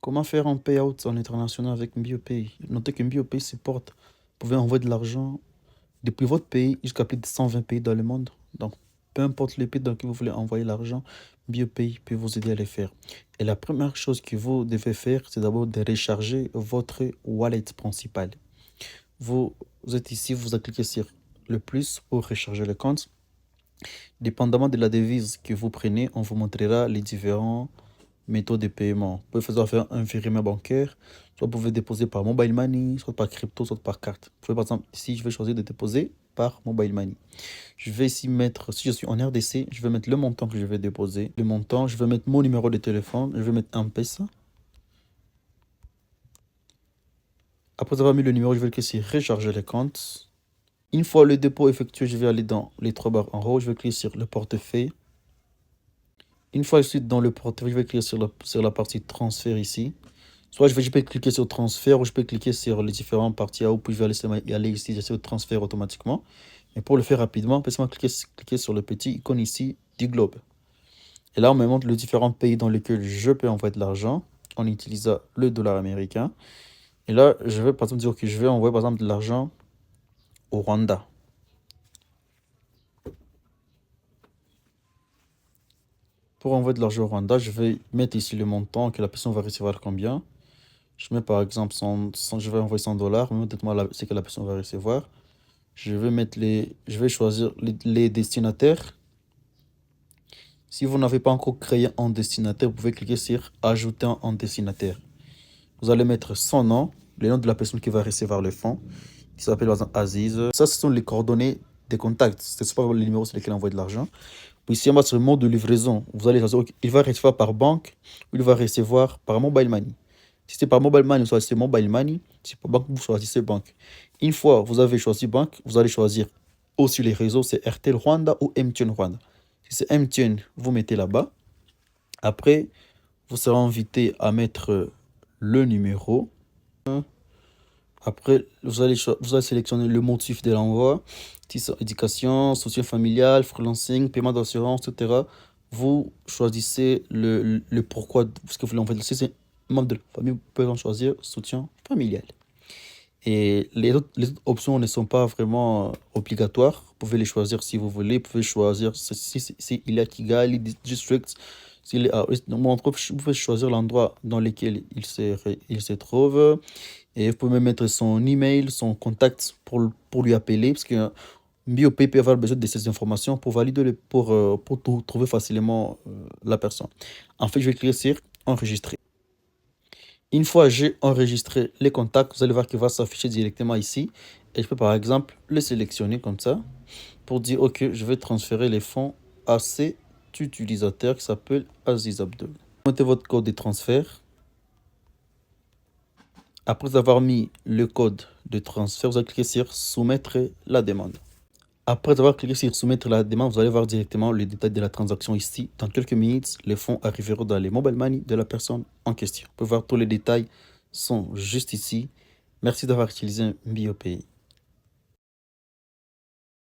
Comment faire un payout en international avec MBOPay? Notez que MBOPay supporte, vous pouvez envoyer de l'argent depuis votre pays jusqu'à plus de 120 pays dans le monde. Donc, peu importe le pays dans lequel vous voulez envoyer l'argent, MBOPay peut vous aider à le faire. Et la première chose que vous devez faire, c'est d'abord de recharger votre wallet principal. Vous êtes ici, vous cliquez sur le plus pour recharger le compte. Dépendamment de la devise que vous prenez, on vous montrera les différents méthodes de paiement. Vous pouvez faire un virement bancaire, soit vous pouvez déposer par mobile money, soit par crypto, soit par carte. Vous pouvez, par exemple, ici, je vais choisir de déposer par mobile money. Je vais ici mettre, si je suis en RDC, je vais mettre le montant que je vais déposer. Le montant, je vais mettre mon numéro de téléphone, je vais mettre M-Pesa. Après avoir mis le numéro, je vais cliquer sur recharger le compte. Une fois le dépôt effectué, je vais aller dans les trois barres en haut, je vais cliquer sur le portefeuille. Une fois que je suis dans le portefeuille, je vais cliquer sur la partie transfert ici. Soit je peux cliquer sur transfert ou je peux cliquer sur les différentes parties où puis je vais aller ici, sur transfert automatiquement. Mais pour le faire rapidement, simplement cliquer sur le petit icône ici du globe. Et là, on me montre les différents pays dans lesquels je peux envoyer de l'argent en utilisant le dollar américain. Et là, je vais par exemple dire que je vais envoyer par exemple de l'argent au Rwanda. Pour envoyer de l'argent au Rwanda, je vais mettre ici le montant que la personne va recevoir combien. Je mets par exemple je vais envoyer 100 $, mais dites-moi ce que la personne va recevoir. Je vais choisir les destinataires. Si vous n'avez pas encore créé un destinataire, vous pouvez cliquer sur ajouter un destinataire. Vous allez mettre son nom, le nom de la personne qui va recevoir le fonds, qui s'appelle par exemple Aziz. Ça, ce sont les coordonnées des contacts. Ce n'est pas les numéros sur lesquels on envoie de l'argent. Puis ici, on va sur le mode de livraison. Vous allez choisir, il va recevoir par banque ou il va recevoir par mobile money. Si c'est par mobile money, vous choisissez mobile money. Si c'est par banque, vous choisissez banque. Une fois vous avez choisi banque, vous allez choisir aussi les réseaux, c'est RTL Rwanda ou MTN Rwanda. Si c'est MTN, vous mettez là-bas. Après, vous serez invité à mettre le numéro. Après, vous allez sélectionner le motif de l'envoi, éducation, soutien familial, freelancing, paiement d'assurance, etc. Vous choisissez le pourquoi, ce que vous voulez envoyer. Si c'est membre de la famille, vous pouvez en choisir soutien familial. Et les autres options ne sont pas vraiment obligatoires. Vous pouvez les choisir si vous voulez. Vous pouvez choisir s'il est à Kigali District. S'il est à vous pouvez choisir l'endroit dans lequel il se trouve. Et vous pouvez même mettre son email, son contact pour lui appeler. Parce que MBOPay peut avoir besoin de ces informations pour valider, pour trouver facilement la personne. En fait, je vais cliquer sur enregistrer. Une fois j'ai enregistré les contacts, vous allez voir qu'il va s'afficher directement ici. Et je peux par exemple le sélectionner comme ça pour dire ok, je vais transférer les fonds à cet utilisateur qui s'appelle Aziz Abdul. Mettez votre code de transfert. Après avoir mis le code de transfert, vous allez cliquer sur soumettre la demande. Après avoir cliqué sur soumettre la demande, vous allez voir directement les détails de la transaction ici. Dans quelques minutes, les fonds arriveront dans les mobile money de la personne en question. Vous pouvez voir tous les détails sont juste ici. Merci d'avoir utilisé MBOPay.